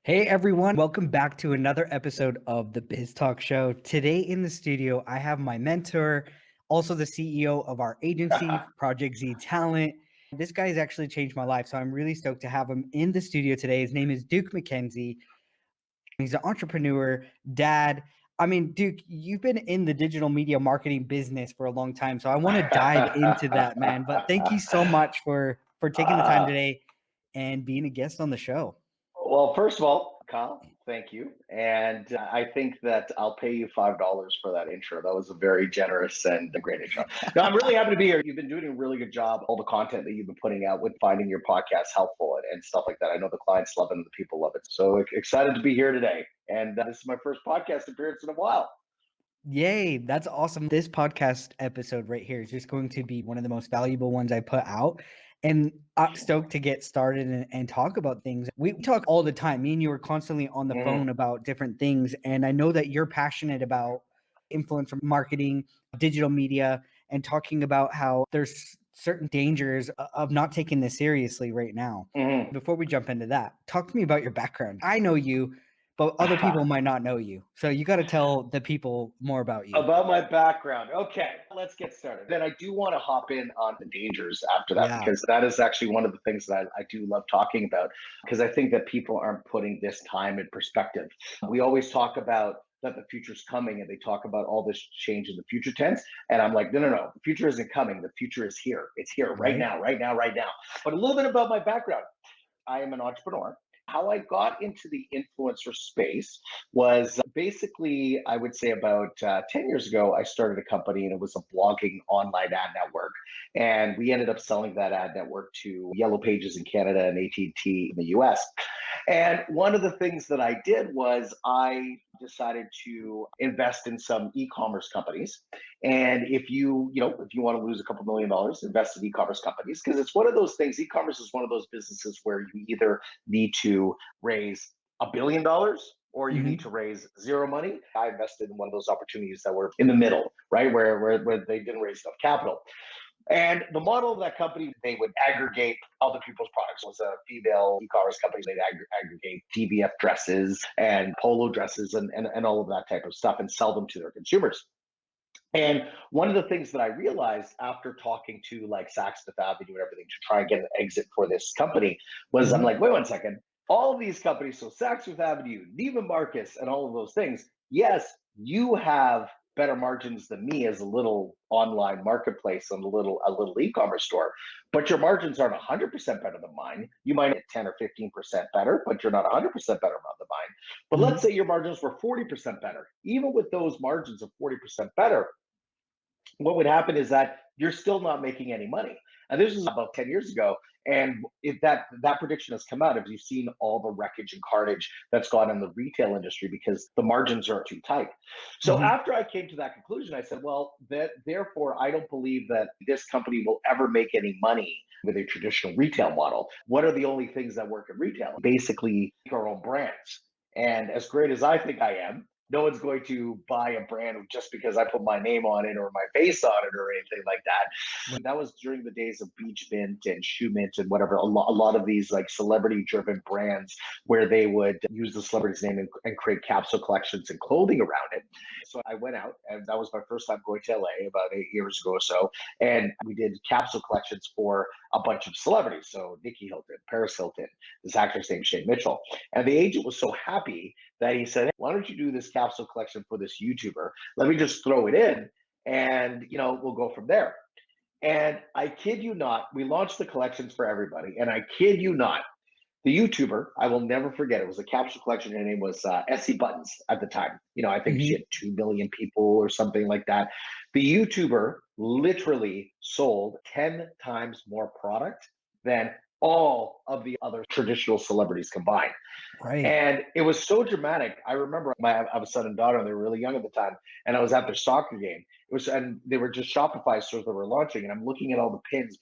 Hey everyone, welcome back to another episode of the Biz Talk Show. Today in the studio, I have my mentor, also the CEO of our agency, PRJT Z Talent. This guy has actually changed my life, so I'm really stoked to have him in the studio today. His name is Duke McKenzie. He's an entrepreneur, dad. I mean, Duke, you've been in the digital media marketing business for a long time, so I want to dive into that, man. But thank you so much for taking the time today and being a guest on the show. Well, first of all, Kyle, thank you. And I think that I'll pay you $5 for that intro. That was a very generous and a great intro. No, I'm really happy to be here. You've been doing a really good job. All the content that you've been putting out with finding your podcast helpful and stuff like that. I know the clients love it and the people love it. So excited to be here today. And this is my first podcast appearance in a while. Yay, that's awesome. This podcast episode right here is just going to be one of the most valuable ones I put out. And I'm stoked to get started and talk about things. We talk all the time. Me and you are constantly on the phone about different things. And I know that you're passionate about influencer marketing, digital media, and talking about how there's certain dangers of not taking this seriously right now. Mm-hmm. Before we jump into that, talk to me about your background. I know you, but other people might not know you. So you got to tell the people more about you. About my background. Okay, let's get started. Then I do want to hop in on the dangers after that, Yeah. because that is actually one of the things that I do love talking about, because I think that people aren't putting this time in perspective. We always talk about that the future's coming and they talk about all this change in the future tense. And I'm like, no, no, no, the future isn't coming. The future is here. It's here right Right. now, right now, right now. But a little bit about my background. I am an entrepreneur. How I got into the influencer space was basically, I would say about 10 years ago, I started a company and it was a blogging online ad network. And we ended up selling that ad network to Yellow Pages in Canada and AT&T in the US. And one of the things that I did was I decided to invest in some e-commerce companies. And if you want to lose a couple $1,000,000, invest in e-commerce companies, because it's one of those things. E-commerce is one of those businesses where you either need to raise $1 billion or you need Hmm. to raise zero money. I invested in one of those opportunities that were in the middle, right? Where they didn't raise enough capital. And the model of that company, they would aggregate other people's products. It was a female e-commerce company. They'd aggregate TVF dresses and polo dresses and all of that type of stuff and sell them to their consumers. And one of the things that I realized after talking to like Saks Fifth Avenue and everything to try and get an exit for this company was I'm Hmm. like, wait 1 second. All of these companies, so Saks Fifth Avenue, Neiman Marcus, and all of those things, yes, you have better margins than me as a little online marketplace and a little e-commerce store, but your margins aren't 100% better than mine. You might get 10 or 15% better, but you're not 100% better than mine. But let's Hmm. say your margins were 40% better. Even with those margins of 40% better, what would happen is that you're still not making any money. And this was about 10 years ago. And if that prediction has come out, if you've seen all the wreckage and carnage that's gone in the retail industry because the margins are too tight. So Hmm. after I came to that conclusion, I said, well, therefore, I don't believe that this company will ever make any money with a traditional retail model. What are the only things that work in retail? Basically, our own brands. And as great as I think I am, no one's going to buy a brand just because I put my name on it or my face on it or anything like that. That was during the days of Beach Mint and Shoe Mint and whatever. A lot of these like celebrity-driven brands where they would use the celebrity's name and create capsule collections and clothing around it. So I went out, and that was my first time going to LA about 8 years ago or so, and we did capsule collections for a bunch of celebrities. So Nikki Hilton, Paris Hilton, this actress named Shane Mitchell, and the agent was so happy that he said, hey, why don't you do this capsule collection for this YouTuber? Let me just throw it in and we'll go from there. And I kid you not, we launched the collections for everybody. And I kid you not, the YouTuber, I will never forget, it was a capsule collection. Her name was Essie Buttons at the time. I think she Hmm. had 2 million people or something like that. The YouTuber literally sold 10 times more product than all of the other traditional celebrities combined. Right. And it was so dramatic. I remember I have a son and daughter, and they were really young at the time. And I was at their soccer game. And they were just Shopify stores that were launching. And I'm looking at all the pins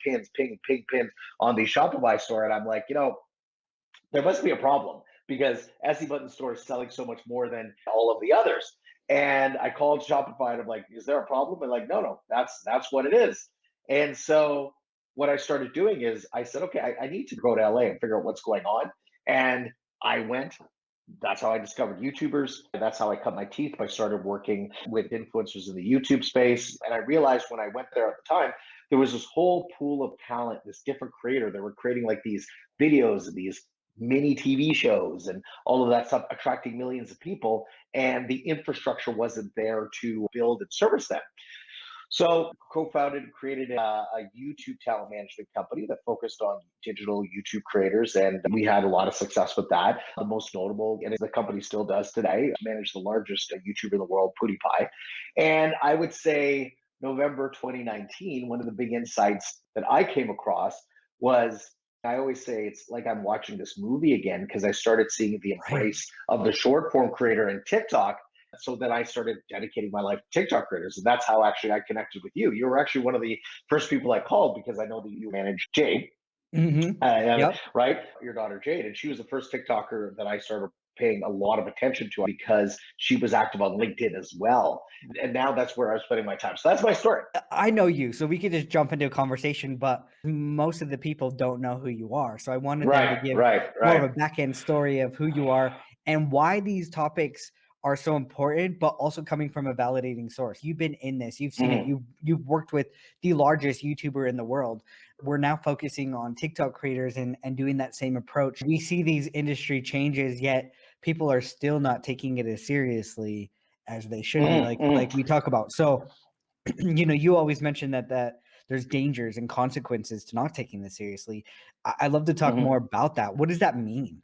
on the Shopify store. And I'm like, there must be a problem because Essie Button store is selling so much more than all of the others. And I called Shopify and I'm like, is there a problem? And like, no, no, that's what it is. And so what I started doing is I said, okay, I need to go to LA and figure out what's going on. And I went. That's how I discovered YouTubers. That's how I cut my teeth. I started working with influencers in the YouTube space. And I realized when I went there at the time, there was this whole pool of talent, this different creator that were creating like these videos and these mini TV shows and all of that stuff, attracting millions of people. And the infrastructure wasn't there to build and service them. So, co-founded and created a YouTube talent management company that focused on digital YouTube creators, and we had a lot of success with that. The most notable, and the company still does today, managed the largest YouTuber in the world, PewDiePie. And I would say November 2019, one of the big insights that I came across was, I always say it's like I'm watching this movie again because I started seeing the Right. embrace of the short form creator in TikTok, so then I started dedicating my life to TikTok creators. And that's how actually I connected with you. You were actually one of the first people I called because I know that you manage Jade, Yep. right? Your daughter Jade. And she was the first TikToker that I started paying a lot of attention to because she was active on LinkedIn as well. And now that's where I was spending my time. So that's my story. I know you, so we could just jump into a conversation, but most of the people don't know who you are. So I wanted them to Right, give right, more of right. a back end story of who you are and why these topics are so important, but also coming from a validating source. You've been in this, you've seen it, Mhm, you've worked with the largest YouTuber in the world. We're now focusing on TikTok creators and doing that same approach. We see these industry changes, yet people are still not taking it as seriously as they should be, mhm, like mhm, we talk about. So you always mention that there's dangers and consequences to not taking this seriously. I'd love to talk mhm. more about that. What does that mean?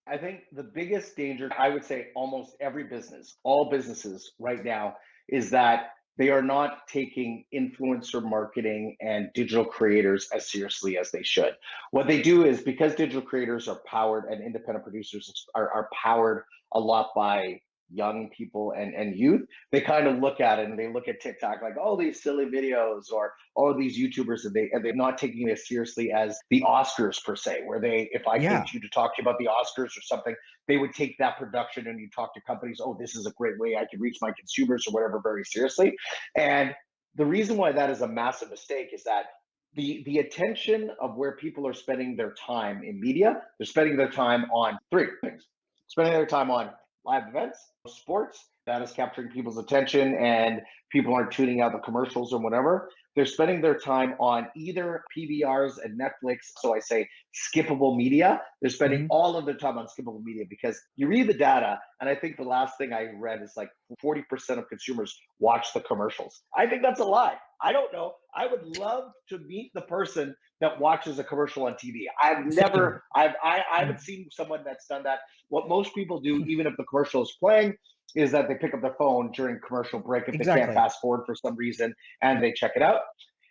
I think the biggest danger, I would say almost every business, all businesses right now, is that they are not taking influencer marketing and digital creators as seriously as they should. What they do is because digital creators are powered and independent producers are powered a lot by young people and youth, they kind of look at it and they look at TikTok like, oh, these silly videos or all these YouTubers, and they're not taking it as seriously as the Oscars per se, where they, if I came Yeah. to you to talk to you about the Oscars or something, they would take that production and you talk to companies, oh, this is a great way I can reach my consumers or whatever very seriously. And the reason why that is a massive mistake is that the attention of where people are spending their time in media, they're spending their time on three things. Spending their time on live events, sports, that is capturing people's attention and people aren't tuning out the commercials or whatever. They're spending their time on either PVRs and Netflix. So I say skippable media. They're spending Mhm. all of their time on skippable media because you read the data. And I think the last thing I read is like 40% of consumers watch the commercials. I think that's a lie. I don't know. I would love to meet the person that watches a commercial on TV. Same. I haven't seen someone that's done that. What most people do, even if the commercial is playing, is that they pick up their phone during commercial break if they can't Exactly. fast forward for some reason and they check it out.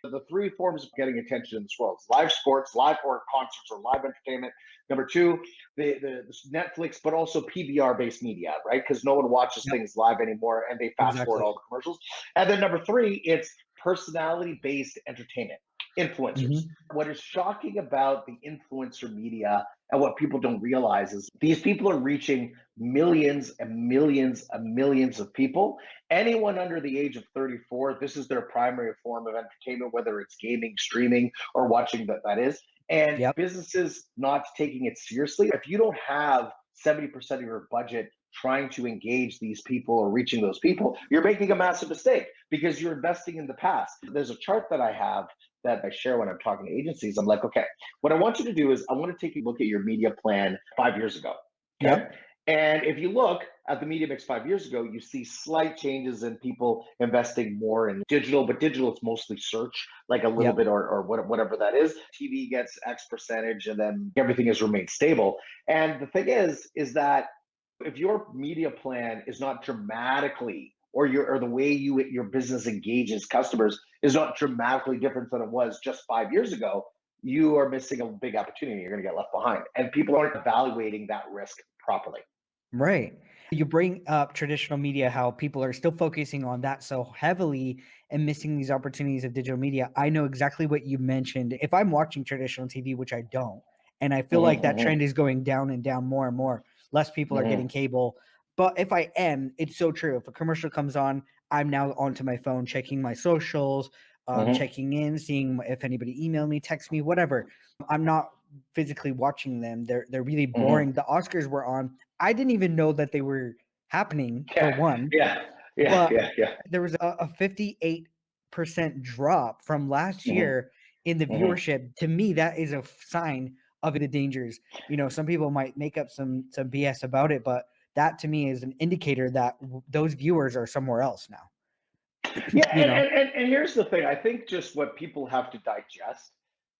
The three forms of getting attention in this world is live sports, live or concerts or live entertainment. Number two, the Netflix, but also PBR based media, right? Because no one watches Yep. things live anymore and they fast forward Exactly. all the commercials. And then number three, it's personality based entertainment, influencers. Mhm. What is shocking about the influencer media and what people don't realize is these people are reaching millions and millions and millions of people. Anyone under the age of 34, this is their primary form of entertainment, whether it's gaming, streaming, or watching that is. And Yep. businesses not taking it seriously. If you don't have 70% of your budget trying to engage these people or reaching those people, you're making a massive mistake because you're investing in the past. There's a chart that I have that I share when I'm talking to agencies. I'm like, okay, what I want you to do is I want to take a look at your media plan 5 years ago. Okay. Yep. And if you look at the media mix 5 years ago, you see slight changes in people investing more in digital, but digital is mostly search, like a little Yep. bit or whatever that is. TV gets X percentage and then everything has remained stable. And the thing is that if your media plan is not dramatically or the way your business engages customers is not dramatically different than it was just 5 years ago, you are missing a big opportunity. You're going to get left behind, and people aren't evaluating that risk properly. Right. You bring up traditional media, how people are still focusing on that so heavily and missing these opportunities of digital media. I know exactly what you mentioned. If I'm watching traditional TV, which I don't, and I feel like that Mm-hmm, trend is going down and down more and more, less people are mm-hmm, getting cable. But if I am, it's so true. If a commercial comes on, I'm now onto my phone, checking my socials, mm-hmm, checking in, seeing if anybody emailed me, text me, whatever. I'm not physically watching them. They're really mm-hmm, boring. The Oscars were on. I didn't even know that they were happening, for Yeah, one, yeah, yeah, but yeah, yeah. there was a 58% drop from last Hmm. year in the Hmm. viewership. To me, that is a sign of the dangers. Some people might make up some BS about it, but that to me is an indicator that those viewers are somewhere else now. Yeah, you know and here's the thing. I think just what people have to digest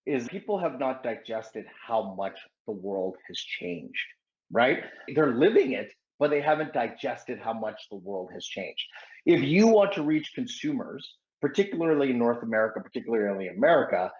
is people have not digested how much the world has changed, right? They're living it, but they haven't digested how much the world has changed. If you want to reach consumers, particularly in North America, particularly in America,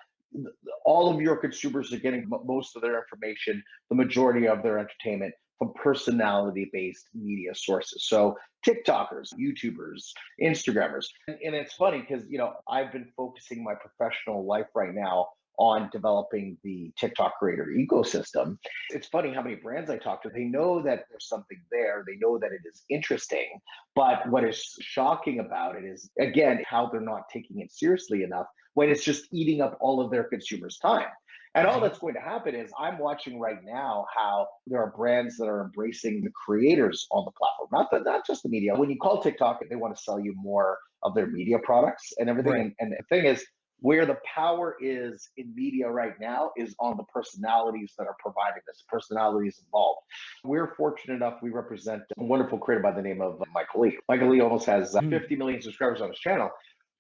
all of your consumers are getting most of their information, the majority of their entertainment from personality based media sources. So TikTokers, YouTubers, Instagrammers. And it's funny because, I've been focusing my professional life right now on developing the TikTok creator ecosystem. It's funny how many brands I talk to, they know that there's something there, they know that it is interesting. But what is shocking about it is, again, how they're not taking it seriously enough when it's just eating up all of their consumers' time. And all Right. that's going to happen is I'm watching right now how there are brands that are embracing the creators on the platform, not just the media. When you call TikTok, they want to sell you more of their media products and everything. Right. And the thing is, where the power is in media right now is on the personalities that are providing this, personalities involved. We're fortunate enough, we represent a wonderful creator by the name of Michael Lee. Michael Lee almost has Mhm. 50 million subscribers on his channel.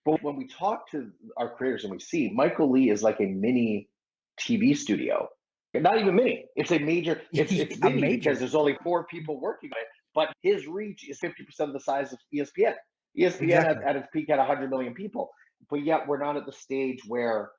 But when we talk to our creators and we see Michael Lee is like a mini TV studio. And not even mini. It's a major, it's A mini because major. there's only four people working on it, but his reach is 50% of the size of ESPN. ESPN Exactly. at its peak had 100 million people. But yet we're not at the stage where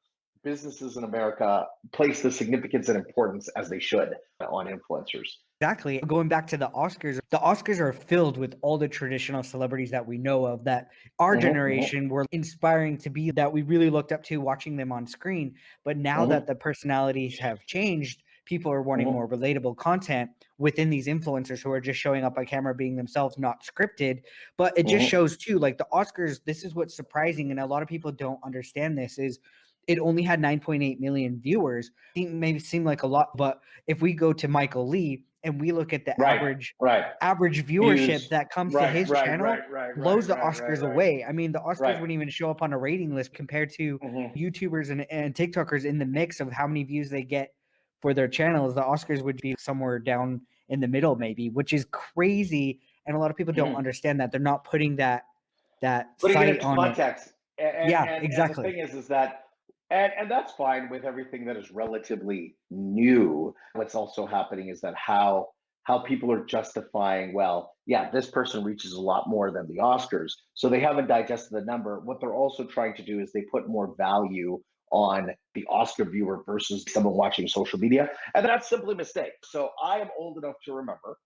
businesses in America place the significance and importance as they should on influencers. Exactly. Going back to the Oscars are filled with all the traditional celebrities that we know of, that our Hmm. generation were inspiring to be, that we really looked up to watching them on screen. But now that Hmm. the personalities have changed, people are wanting Hmm. more relatable content within these influencers who are just showing up on camera being themselves, not scripted. But it just Hmm. shows too, like the Oscars, this is what's surprising, and a lot of people don't understand this, is it only had 9.8 million viewers. It may seem like a lot, but if we go to Michael Lee and we look at the Right, right. average viewership Views. that comes to Right, his right, channel, right, right, right, blows the right, right, Oscars right. away. I mean, the Oscars Right. wouldn't even show up on a rating list compared to Hmm. YouTubers and TikTokers in the mix of how many views they get for their channels. The Oscars would be somewhere down in the middle, maybe, which is crazy. And a lot of people don't Hmm. understand that. They're not putting that Putting it sight into on it. context. And Yeah, and and the exactly. thing is that and that's fine with everything that is relatively new. What's also happening is that how people are justifying, well, yeah, this person reaches a lot more than the Oscars. So they haven't digested the number. What they're also trying to do is they put more value on the Oscar viewer versus someone watching social media. And that's simply a mistake. So I am old enough to remember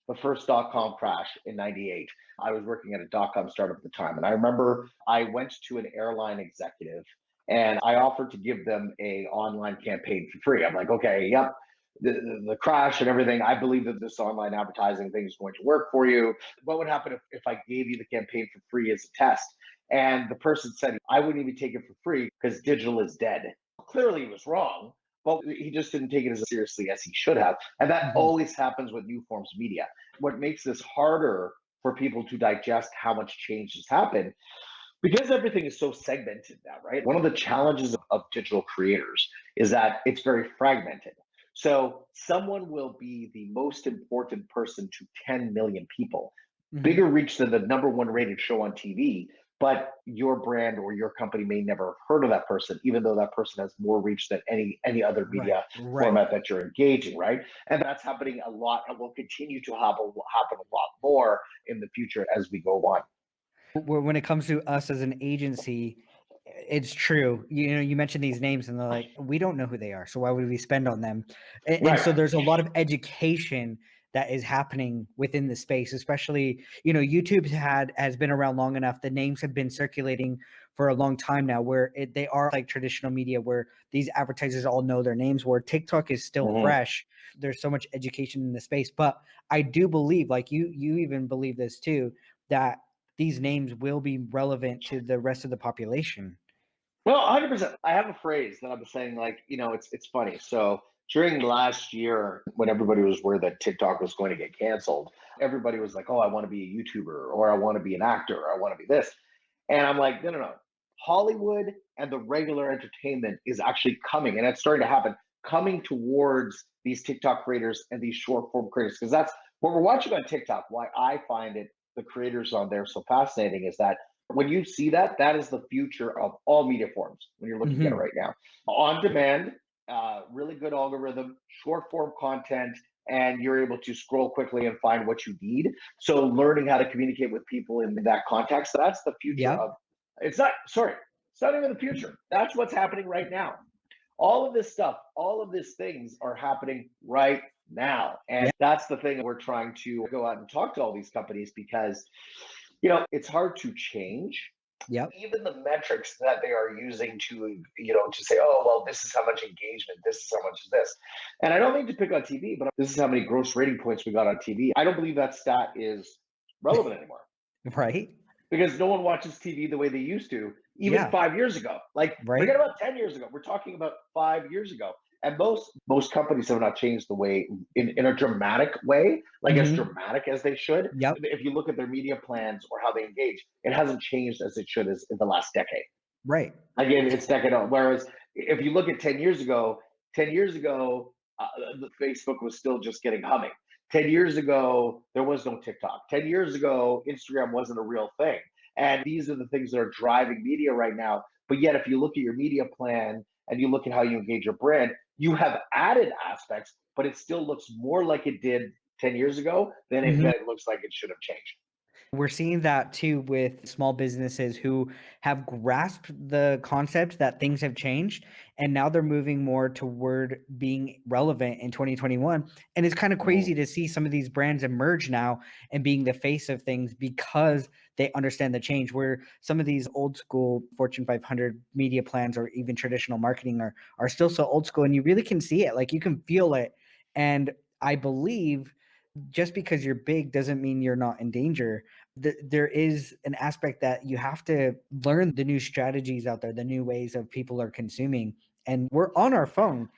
the first .com crash in 98. I was working at a .com startup at the time. And I remember I went to an airline executive and I offered to give them a online campaign for free. I'm like, okay, yep, the crash and everything. I believe that this online advertising thing is going to work for you. What would happen if I gave you the campaign for free as a test? And the person said, I wouldn't even take it for free because digital is dead. Clearly, he was wrong, but he just didn't take it as seriously as he should have. And that Mhm. always happens with new forms of media. What makes this harder for people to digest how much change has happened, because everything is so segmented now, right? One of the challenges of digital creators is that it's very fragmented. So someone will be the most important person to 10 million people, Mhm. bigger reach than the number one rated show on TV, but your brand or your company may never have heard of that person, even though that person has more reach than any other Right, media right. format that you're engaging, right? And that's happening a lot and will continue to happen a lot more in the future as we go on. When it comes to us as an agency, it's true. You mentioned these names and they're like, we don't know who they are. So why would we spend on them? And so Right. there's a lot of education that is happening within the space, especially, YouTube has been around long enough. The names have been circulating for a long time now, where they are like traditional media, where these advertisers all know their names, where TikTok is still Mhm. fresh. There's so much education in the space. But I do believe, like you even believe this too, that these names will be relevant to the rest of the population. Well, 100%. I have a phrase that I'm saying, like, it's funny. So During last year, when everybody was worried that TikTok was going to get canceled, everybody was like, oh, I want to be a YouTuber, or I want to be an actor, or I want to be this. And I'm like, no, no, no. Hollywood and the regular entertainment is actually coming, and it's starting to happen, coming towards these TikTok creators and these short form creators. Because that's what we're watching on TikTok. Why I find it, the creators on there, so fascinating is that when you see that, that is the future of all media forms when you're looking at it Hmm. right now. On demand, really good algorithm, short form content, and you're able to scroll quickly and find what you need. So learning how to communicate with people in that context, that's the future Yep. of it's not sorry, it's not even the future. That's what's happening right now. All of this stuff, all of these things are happening right now. And Yep. that's the thing we're trying to go out and talk to all these companies because it's hard to change Yep. even the metrics that they are using to to say, oh well, this is how much engagement, this is how much is this. And I don't mean to pick on TV, but this is how many gross rating points we got on TV. I don't believe that stat is relevant anymore Right. because no one watches TV the way they used to, even Yeah. 5 years ago. Like, Right. forget about 10 years ago. We're talking about 5 years ago. And most companies have not changed the way in a dramatic way, like as Hmm. dramatic as they should. Yep. If you look at their media plans or how they engage, it hasn't changed as it should as in the last decade. Right. Again, it's decadal. Whereas if you look at 10 years ago, 10 years ago, the Facebook was still just getting humming. 10 years ago, there was no TikTok. 10 years ago, Instagram wasn't a real thing. And these are the things that are driving media right now. But yet, if you look at your media plan and you look at how you engage your brand, you have added aspects, but it still looks more like it did 10 years ago than Mhm. it looks like it should have changed. We're seeing that too with small businesses who have grasped the concept that things have changed and now they're moving more toward being relevant in 2021. And it's kind of Mhm. crazy to see some of these brands emerge now and being the face of things because they understand the change. Where some of these old school Fortune 500 media plans or even traditional marketing are still so old school, and you really can see it, like you can feel it. And I believe just because you're big doesn't mean you're not in danger. There is an aspect that you have to learn the new strategies out there, the new ways of people are consuming, and we're on our phone.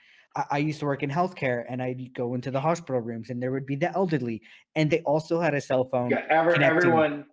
I used to work in healthcare, and I'd go into the hospital rooms, and there would be the elderly, and they also had a cell phone Yeah, connecting. everyone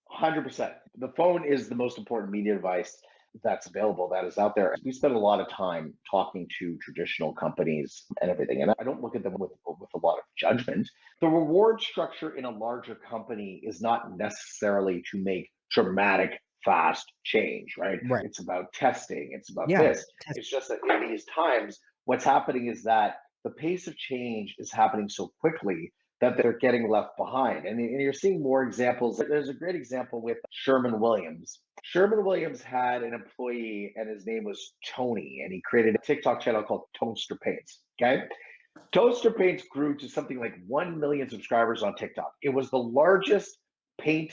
100%. The phone is the most important media device that's available, that is out there. We spend a lot of time talking to traditional companies and everything, and I don't look at them with a lot of judgment. The reward structure in a larger company is not necessarily to make dramatic, fast change, right? Right. It's about testing, it's about Yeah. this. It's just that in these times, what's happening is that the pace of change is happening so quickly that they're getting left behind. And you're seeing more examples. There's a great example with Sherman Williams. Sherman Williams had an employee, and his name was Tony, and he created a TikTok channel called Toaster Paints. Okay. Toaster Paints grew to something like 1 million subscribers on TikTok. It was the largest paint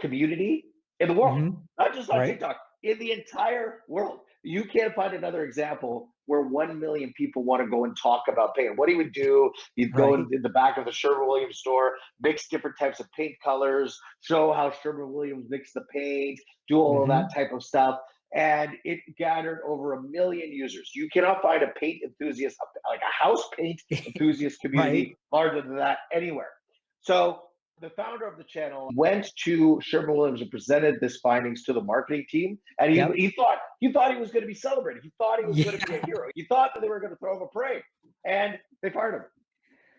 community in the world, Hmm. not just on Right. TikTok, in the entire world. You can't find another example where 1 million people want to go and talk about paint. What he would do, he'd go Right. in the back of the Sherwin Williams store, mix different types of paint colors, show how Sherwin Williams mixed the paint, do all of that Hmm. type of stuff. And it gathered over 1 million users. You cannot find a paint enthusiast, like a house paint enthusiast Right. community larger than that anywhere. So the founder of the channel went to Sherman Williams and presented this findings to the marketing team, and he, Yep. he thought he thought he was going to be celebrated. He thought he was going to be a Yeah. hero. He thought that they were going to throw him a parade, and they fired him.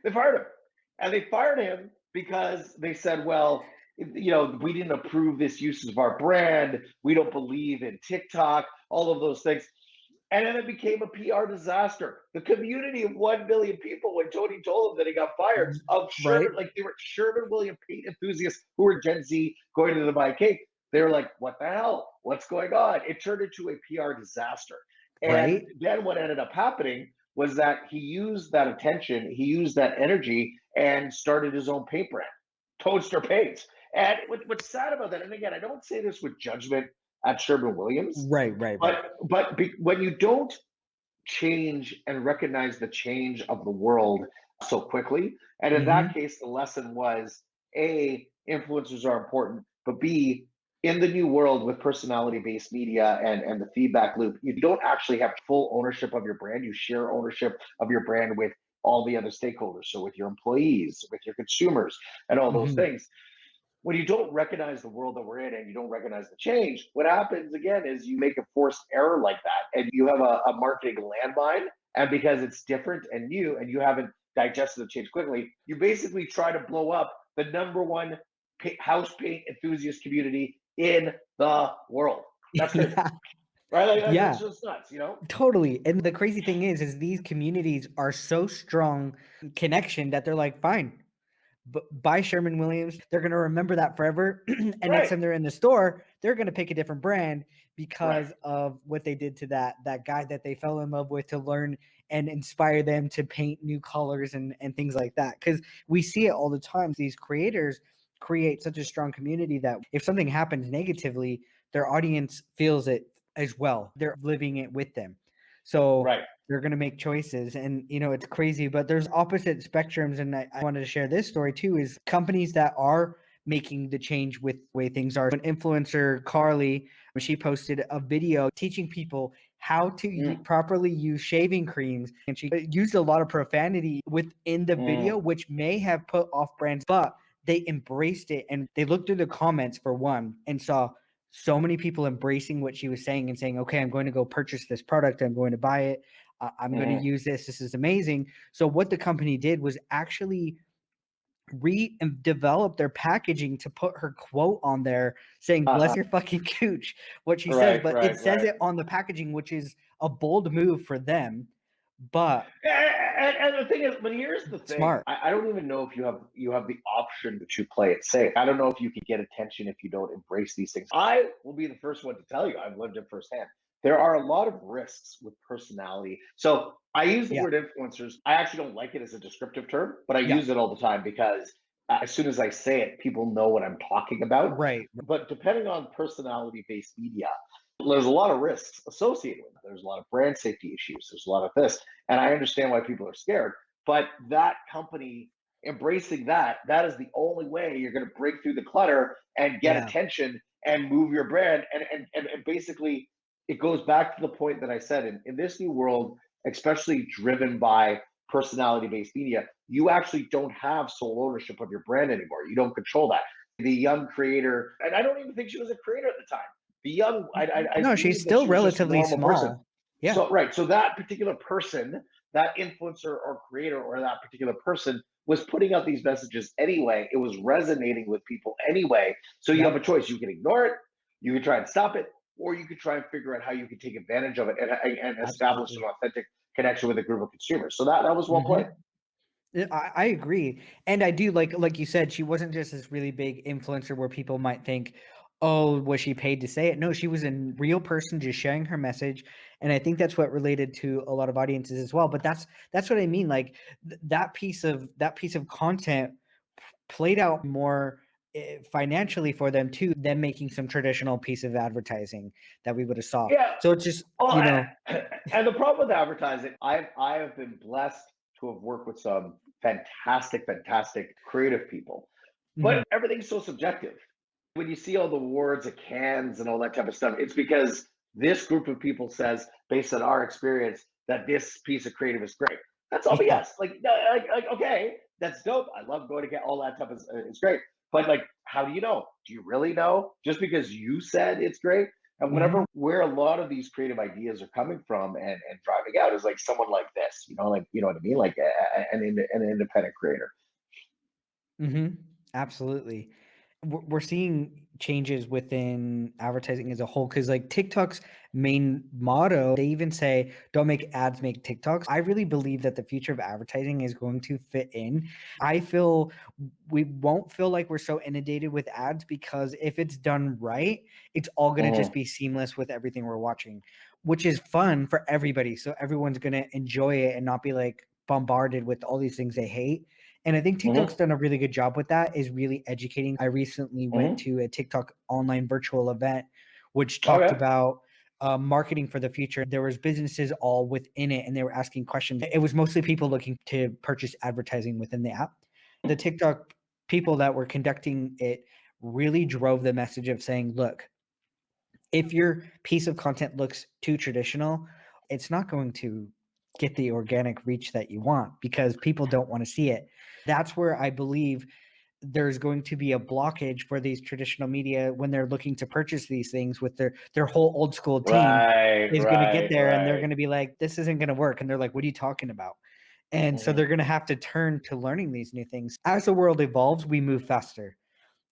They fired him, and they fired him because they said, "Well, we didn't approve this use of our brand. We don't believe in TikTok. All of those things." And then it became a PR disaster. The community of 1 million people, when Tony told them that he got fired, of Right. Sherman, like they were Sherman William paint enthusiasts who were Gen Z going to the buy cake. They were like, what the hell? What's going on? It turned into a PR disaster. And Right. then what ended up happening was that he used that attention, he used that energy, and started his own paint brand, Toaster Paints. And what's sad about that, and again, I don't say this with judgment at Sherman Williams, Right. Right. Right. but when you don't change and recognize the change of the world so quickly, and in that Hmm. case, the lesson was A, influencers are important, but B, in the new world with personality-based media and the feedback loop, you don't actually have full ownership of your brand. You share ownership of your brand with all the other stakeholders. So with your employees, with your consumers, and all those Hmm. things. When you don't recognize the world that we're in and you don't recognize the change, what happens again is you make a forced error like that and you have a marketing landmine. And because it's different and new and you haven't digested the change quickly, you basically try to blow up the number one house paint enthusiast community in the world. That's crazy, Yeah, right? Like that's yeah, just nuts, you know? totally. And the crazy thing is these communities are so strong connection that they're like, fine, buy Sherman Williams. They're going to remember that forever. And next Right, time they're in the store, they're going to pick a different brand right. because of what they did to that guy that they fell in love with, to learn and inspire them to paint new colors and things like that. Because we see it all the time. These creators create such a strong community that if something happens negatively, their audience feels it as well. They're living it with them. So Right. they're going to make choices, and it's crazy, but there's opposite spectrums. And I wanted to share this story too, is companies that are making the change with the way things are. An influencer, Carly, she posted a video teaching people how to Mm, properly use shaving creams, and she used a lot of profanity within the video, mm, which may have put off brands, but they embraced it. And they looked through the comments for one and saw so many people embracing what she was saying and saying, okay, I'm going to go purchase this product, I'm going to buy it, I'm going to mm. use this. This is amazing. So what the company did was actually redevelop their packaging to put her quote on there saying, bless Uh-huh. your fucking cooch, what she says, Right, but it right, says right. it on the packaging, which is a bold move for them, but And the thing is, but here's the thing: smart. I don't even know if you have the option to play it safe. I don't know if you can get attention if you don't embrace these things. I will be the first one to tell you, I've lived it firsthand. There are a lot of risks with personality. So I use the Yeah. word influencers. I actually don't like it as a descriptive term, but I Yeah. use it all the time because as soon as I say it, people know what I'm talking about. Right. But depending on personality-based media, there's a lot of risks associated with it. There's a lot of brand safety issues. There's a lot of this. And I understand why people are scared. But that company embracing that is the only way you're going to break through the clutter and get Yeah. attention and move your brand. And basically, it goes back to the point that I said in this new world, especially driven by personality based media, you actually don't have sole ownership of your brand anymore. You don't control that. The young creator, and I don't even think she was a creator at the time. The young, I No, she's believe that still she was just a relatively normal person. small. Yeah. So right, so that particular person, that influencer or creator or that particular person was putting out these messages anyway. It was resonating with people anyway. So you have a Yep. choice. You can ignore it, you can try and stop it, or you could try and figure out how you can take advantage of it and establish an Absolutely. authentic connection with a group of consumers. So that was well Hmm. played. Yeah, I agree. And I do like you said, she wasn't just this really big influencer where people might think, oh, was she paid to say it? No, she was a real person just sharing her message. And I think that's what related to a lot of audiences as well. But that's what I mean. Like that piece of content played out more financially for them too than making some traditional piece of advertising that we would have saw. Yeah. So it's just, Well, and the problem with advertising, I have been blessed to have worked with some fantastic creative people, mhm, but everything's so subjective. When you see all the awards at Cannes and all that type of stuff, it's because this group of people says, based on our experience, that this piece of creative is great. That's all yeah, BS. Like, no, like okay, that's dope. I love going to get all that stuff. It's great. But like, how do you know? Do you really know? Just because you said it's great? And mhm. whatever, where a lot of these creative ideas are coming from and driving out is like someone like this, like, you know what I mean? Like an independent creator. Mhm. Absolutely. We're seeing changes within advertising as a whole because, like, TikTok's main motto, they even say, "Don't make ads, make TikToks." I really believe that the future of advertising is going to fit in. I feel we won't feel like we're so inundated with ads because if it's done right, it's all gonna just Mhm, be seamless with everything we're watching, which is fun for everybody. So everyone's gonna enjoy it and not be, like, bombarded with all these things they hate. And I think TikTok's mhm, done a really good job with that, is really educating. I recently went mhm. to a TikTok online virtual event, which talked Okay. about marketing for the future. There was businesses all within it, and they were asking questions. It was mostly people looking to purchase advertising within the app. The TikTok people that were conducting it really drove the message of saying, look, if your piece of content looks too traditional, it's not going to get the organic reach that you want because people don't want to see it. That's where I believe there's going to be a blockage for these traditional media when they're looking to purchase these things with their whole old school team Right, is going to get right, there and they're right. going to be like, this isn't going to work. And they're like, what are you talking about? And so Mhm. they're going to have to turn to learning these new things. As the world evolves, we move faster.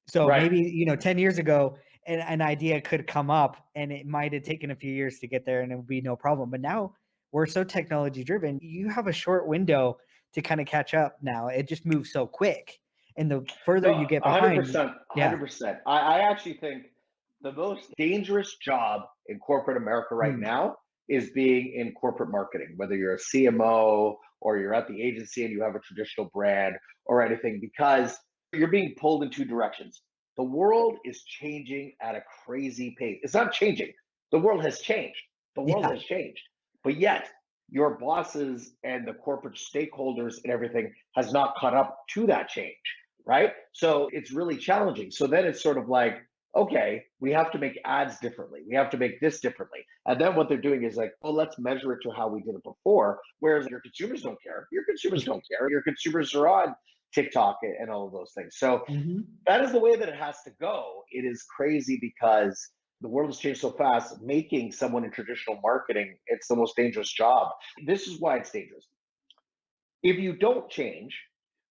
So Right. maybe, 10 years ago, an idea could come up and it might have taken a few years to get there and it would be no problem. But now we're so technology driven, you have a short window to kind of catch up now. It just moves so quick. And the further No, you get behind, 100%, yeah. 100%. I actually think the most dangerous job in corporate America right Mm, now is being in corporate marketing, whether you're a CMO or you're at the agency and you have a traditional brand or anything, because you're being pulled in two directions. The world is changing at a crazy pace. It's not changing. The world has changed. The world yeah. has changed. But yet, your bosses and the corporate stakeholders and everything has not caught up to that change, right? So it's really challenging. So then it's sort of like, okay, we have to make ads differently. We have to make this differently. And then what they're doing is like, well, let's measure it to how we did it before. Whereas your consumers don't care. Your consumers don't care. Your consumers are on TikTok and all of those things. So Mhm. that is the way that it has to go. It is crazy because the world has changed so fast. Making someone in traditional marketing, it's the most dangerous job. This is why it's dangerous. If you don't change,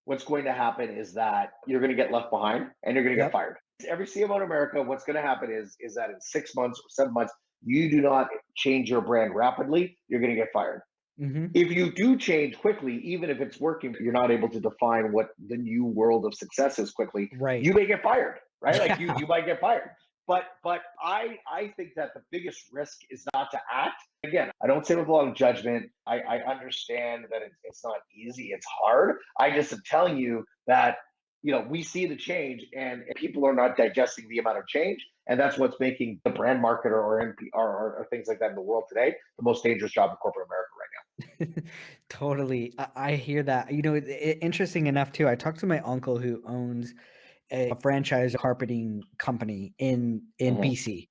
what's going to happen is that you're going to get left behind and you're going to get Yep. fired. Every CMO in America, what's going to happen is that in 6 months or 7 months, you do not change your brand rapidly, you're going to get fired. Mhm. If you do change quickly, even if it's working, you're not able to define what the new world of success is quickly, Right. you may get fired, right? Like you Yeah. you might get fired. But I think that the biggest risk is not to act. Again, I don't say with a lot of judgment. I understand that it's not easy, it's hard. I just am telling you that we see the change and people are not digesting the amount of change. And that's what's making the brand marketer or NPR or things like that in the world today the most dangerous job in corporate America right now. Totally. I hear that. Interesting enough too. I talked to my uncle who owns a franchise carpeting company in Mhm. BC.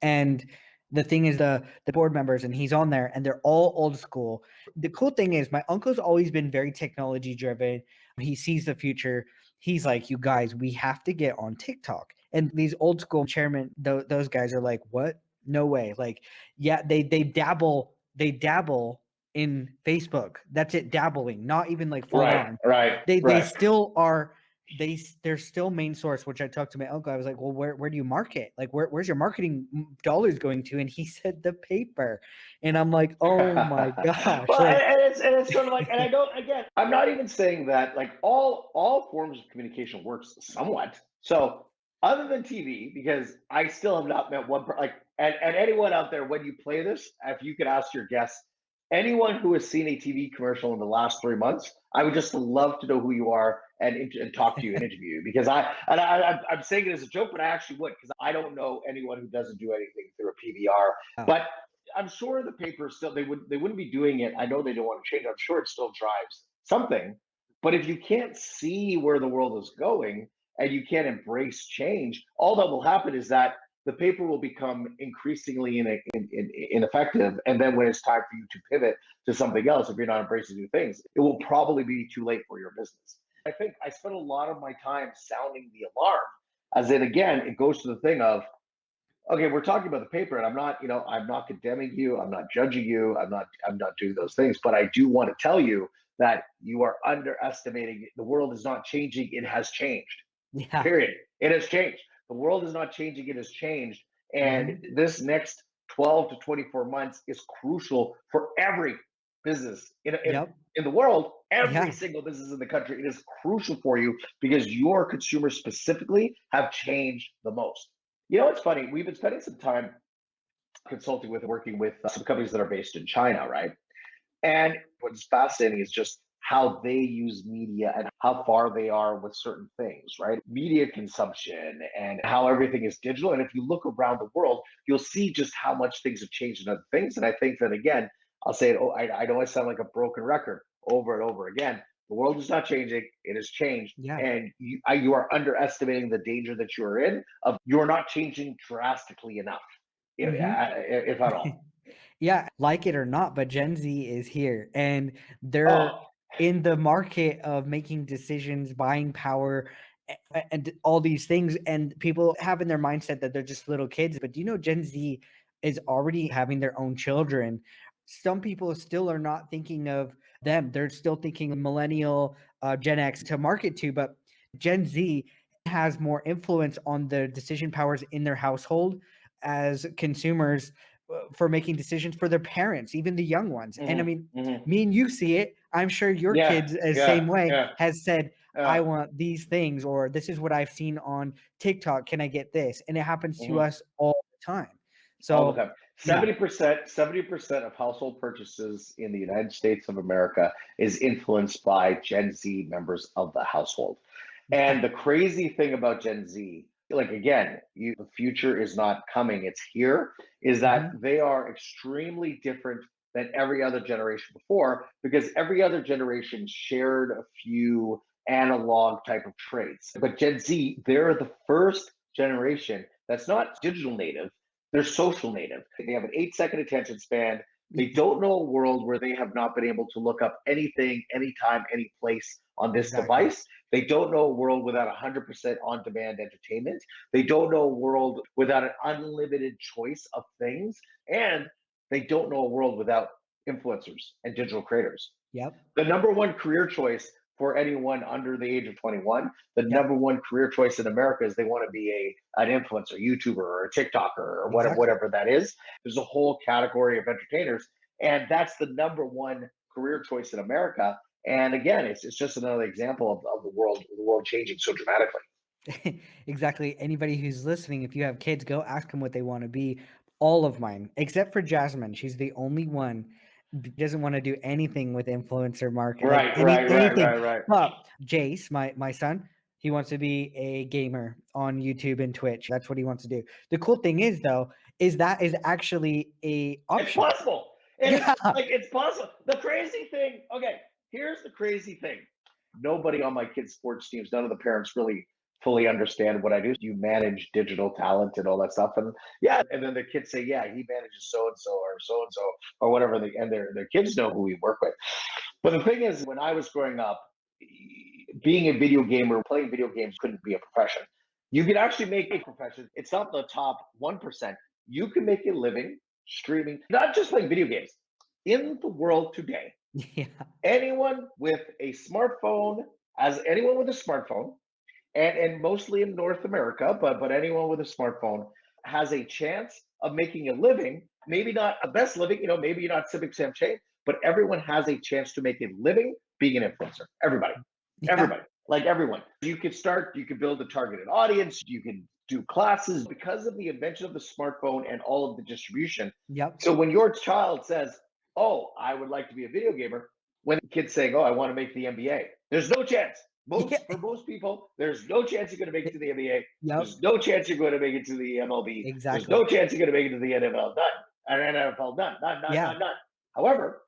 And the thing is the board members and he's on there and they're all old school. The cool thing is my uncle's always been very technology driven. He sees the future. He's like, you guys, we have to get on TikTok. And these old school chairman, those guys are like, what? No way. Like, yeah, they dabble in Facebook. That's it, dabbling, not even like full Right, on. right, They right. still are they're still main source, which I talked to my uncle. I was like, well, where do you market? Like, where's your marketing dollars going to? And he said the paper. And I'm like, oh my gosh. Well, Like, and it's sort of like, and I don't, again, I'm not even saying that like all forms of communication works somewhat. So other than TV, because I still have not met like, and anyone out there, when you play this, if you could ask your guests, anyone who has seen a TV commercial in the last 3 months, I would just love to know who you are and talk to you and interview you because I'm saying it as a joke, but I actually would because I don't know anyone who doesn't do anything through a PBR. wow. But I'm sure the paper still they wouldn't be doing it. I know they don't want to change. I'm sure it still drives something. But if you can't see where the world is going and you can't embrace change, all that will happen is that the paper will become increasingly ineffective. And then when it's time for you to pivot to something else, if you're not embracing new things, it will probably be too late for your business. I think I spent a lot of my time sounding the alarm, as in, again, it goes to the thing of, okay, we're talking about the paper, and I'm not condemning you, I'm not judging you, I'm not doing those things, but I do want to tell you that you are underestimating. The world is not changing, it has changed. Yeah. Period. It has changed. The world is not changing, it has changed. And Hmm. this next 12 to 24 months is crucial for every business Yep. in the world, every Yeah. single business in the country. It is crucial for you because your consumers specifically have changed the most. It's funny. We've been spending some time consulting with, working with some companies that are based in China, right? And what's fascinating is just how they use media and how far they are with certain things, right? Media consumption and how everything is digital. And if you look around the world, you'll see just how much things have changed in other things. And I think that, again, I'll say it, I know I sound like a broken record over and over again, The world is not changing. It has changed. Yeah. And you are underestimating the danger that you are in of you're not changing drastically enough, Hmm. if at all. Yeah, like it or not, but Gen Z is here and they're Oh, in the market of making decisions, buying power, and all these things. And people have in their mindset that they're just little kids. But do you know Gen Z is already having their own children? Some people still are not thinking of them. They're still thinking millennial, Gen X to market to, but Gen Z has more influence on the decision powers in their household as consumers for making decisions for their parents, even the young ones. And I hmm mean, hmm me and you see it. I'm sure your yeah, kids, as yeah, same way, yeah, has said, "I yeah. want these things," or "This is what I've seen on TikTok. Can I get this?" And it happens to hmm us all the time. All the So, time. yeah. 70% of household purchases in the United States of America is influenced by Gen Z members of the household. Yeah. And the crazy thing about Gen Z, like again, the future is not coming, it's here, is that Mhm. they are extremely different than every other generation before because every other generation shared a few analog type of traits. But Gen Z, they're the first generation that's not digital native, they're social native. They have an 8-second attention span. They don't know a world where they have not been able to look up anything, anytime, any place on this Exactly. device. They don't know a world without 100% on demand entertainment. They don't know a world without an unlimited choice of things. And they don't know a world without influencers and digital creators. Yep. The number one career choice for anyone under the age of 21, the Yep. number one career choice in America is they want to be an influencer, YouTuber, or a TikToker, or Exactly. whatever that is. There's a whole category of entertainers, and that's the number one career choice in America. And again, it's just another example of the world changing so dramatically. Exactly. Anybody who's listening, if you have kids, go ask them what they want to be. All of mine, except for Jasmine, she's the only one doesn't want to do anything with influencer market, like Right, right, right, anything. right, right. But Jace, my son, he wants to be a gamer on YouTube and Twitch. That's what he wants to do. The cool thing is, though, is that is actually a It's option. possible. And Yeah. it's possible. The crazy thing, okay, here's the crazy thing. Nobody on my kids' sports teams, none of the parents really fully understand what I do. You manage digital talent and all that stuff. And yeah, and then the kids say, yeah, he manages so and so or so and so or whatever. And their kids know who we work with. But the thing is, when I was growing up, being a video gamer, playing video games couldn't be a profession. You could actually make a profession. It's not the top 1%. You can make a living streaming, not just playing video games. In the world today, Yeah. anyone with a smartphone, as anyone with a smartphone, and mostly in North America, but anyone with a smartphone has a chance of making a living. Maybe not a best living, maybe you're not Civic Sam Che, but everyone has a chance to make a living being an influencer. Everybody, Yeah. everybody, like everyone. You could build a targeted audience, you can do classes because of the invention of the smartphone and all of the distribution. Yep. So when your child says, "Oh, I would like to be a video gamer," when the kid's saying, "Oh, I want to make the NBA," there's no chance. Yeah. For most people, there's no chance you're going to make it to the NBA. Yep. There's no chance you're going to make it to the MLB. There's Exactly. no chance you're going to make it to the NFL. None. And NFL, none, none, none, Yeah. none, none. However,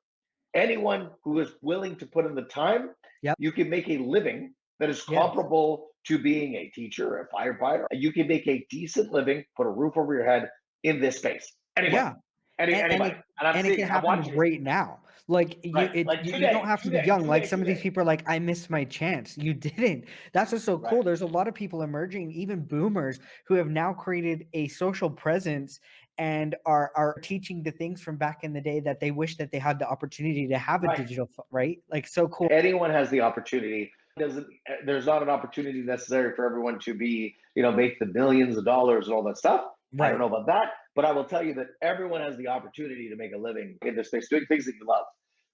anyone who is willing to put in the time, Yep. you can make a living that is Yes. comparable to being a teacher, a firefighter. You can make a decent living, put a roof over your head in this space. Anyone, Yeah. And anybody. it And I'm and it seeing, can I'm happen watching it. right now. Like Right. Like you don't today, have to be today, young. Like today, some of these today. people are like, I missed my chance. You didn't. That's what's so Right. cool. There's a lot of people emerging, even boomers, who have now created a social presence and are teaching the things from back in the day that they wish that they had the opportunity to have a Right. digital, right? Like so cool. Anyone has the opportunity. Doesn't There's not an opportunity necessary for everyone to be, make the millions of dollars and all that stuff. I don't Right. know about that, but I will tell you that everyone has the opportunity to make a living in this space, doing things that you love.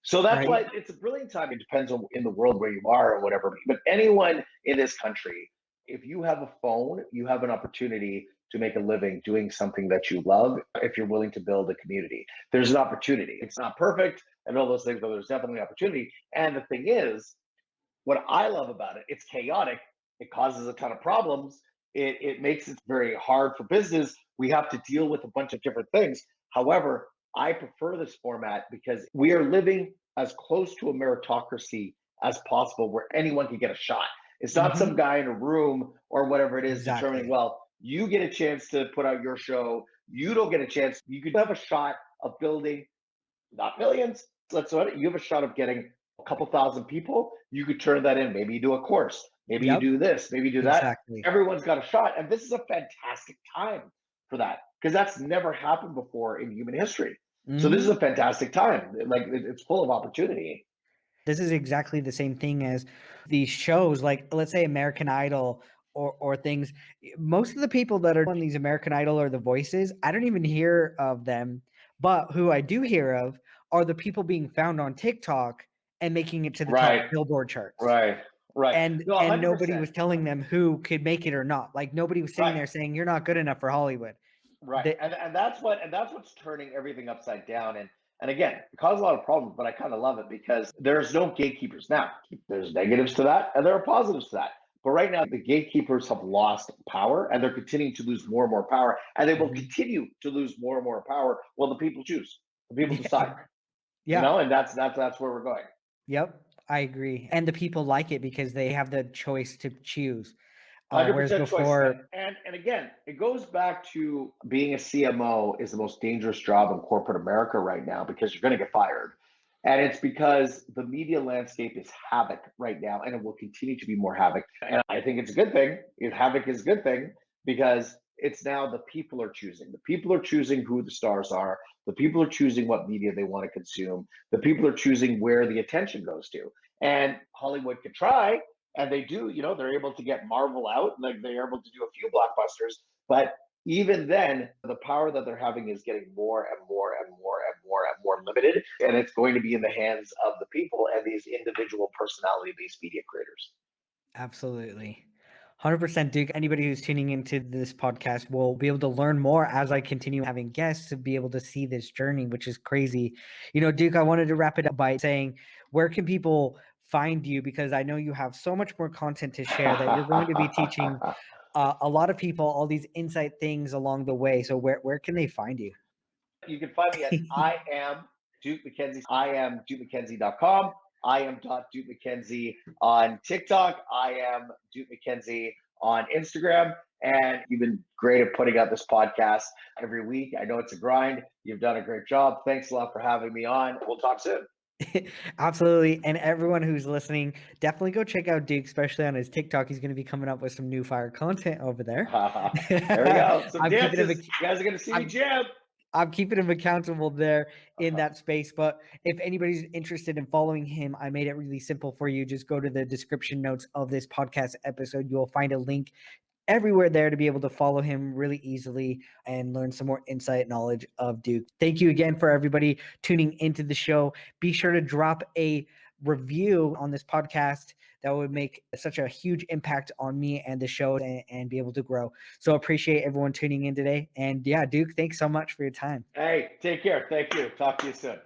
So that's Right. why it's a brilliant time. It depends on in the world where you are or whatever. But anyone in this country, if you have a phone, you have an opportunity to make a living doing something that you love. If you're willing to build a community, there's an opportunity. It's not perfect and all those things, but there's definitely opportunity. And the thing is, what I love about it, it's chaotic. It causes a ton of problems. It makes it very hard for business. We have to deal with a bunch of different things. However, I prefer this format because we are living as close to a meritocracy as possible where anyone can get a shot. It's not some Hmm. guy in a room or whatever it is determining, Exactly. well, you get a chance to put out your show. You don't get a chance. You could have a shot of building not millions. Let's say you have a shot of getting a couple thousand people. You could turn that in. Maybe you do a course. Maybe you Yep. do this. Maybe you do that. Exactly. Everyone's got a shot. And this is a fantastic time for that because that's never happened before in human history. So this is Hmm. a fantastic time. Like it's full of opportunity. This is exactly the same thing as these shows, like let's say American Idol or things. Most of the people that are on these American Idol or The Voices, I don't even hear of them. But who I do hear of are the people being found on TikTok and making it to the top Right. Billboard charts. Right. Right. No, And hundred nobody percent. was telling them who could make it or not. Like nobody was sitting Right. there saying, "You're not good enough for Hollywood." Right. That And that's what's turning everything upside down. And again, it causes a lot of problems, but I kind of love it because there's no gatekeepers now. There's negatives to that and there are positives to that. But right now the gatekeepers have lost power and they're continuing to lose more and more power. And they will Mhm. continue to lose more and more power. Well, the people choose. The people decide. Yeah. Yeah. And that's where we're going. Yep. I agree. And the people like it because they have the choice to choose. Whereas 100% choice. before, And again, it goes back to being a CMO is the most dangerous job in corporate America right now because you're going to get fired. And it's because the media landscape is havoc right now and it will continue to be more havoc. And I think it's a good thing. If havoc is a good thing because it's now the people are choosing. The people are choosing who the stars are. The people are choosing what media they want to consume. The people are choosing where the attention goes to. And Hollywood could try, and they do, they're able to get Marvel out, like they're able to do a few blockbusters, but even then the power that they're having is getting more and more and more and more and more limited, and it's going to be in the hands of the people and these individual personality based media creators. absolutely. 100% Duke. Anybody who's tuning into this podcast will be able to learn more as I continue having guests to be able to see this journey, which is crazy. Duke, I wanted to wrap it up by saying, where can people find you? Because I know you have so much more content to share that you're going to be teaching a lot of people all these insight things along the way. So where can they find you? You can find me at I am Duke McKenzie. I am DukeMcKenzie.com. I am Duke McKenzie on TikTok. I am Duke McKenzie on Instagram. And you've been great at putting out this podcast every week. I know it's a grind. You've done a great job. Thanks a lot for having me on. We'll talk soon. Absolutely. And everyone who's listening, definitely go check out Duke, especially on his TikTok. He's going to be coming up with some new fire content over there. There we go. Some I'm keeping him. dances. You guys are going to see me I'm jam. I'm keeping him accountable there in that space. But if anybody's interested in following him, I made it really simple for you. Just go to the description notes of this podcast episode. You'll find a link everywhere there to be able to follow him really easily and learn some more insight knowledge of Duke. Thank you again for everybody tuning into the show. Be sure to drop a review on this podcast. That would make such a huge impact on me and the show and be able to grow. So appreciate everyone tuning in today. And yeah, Duke, thanks so much for your time. Hey, take care. Thank you. Talk to you soon.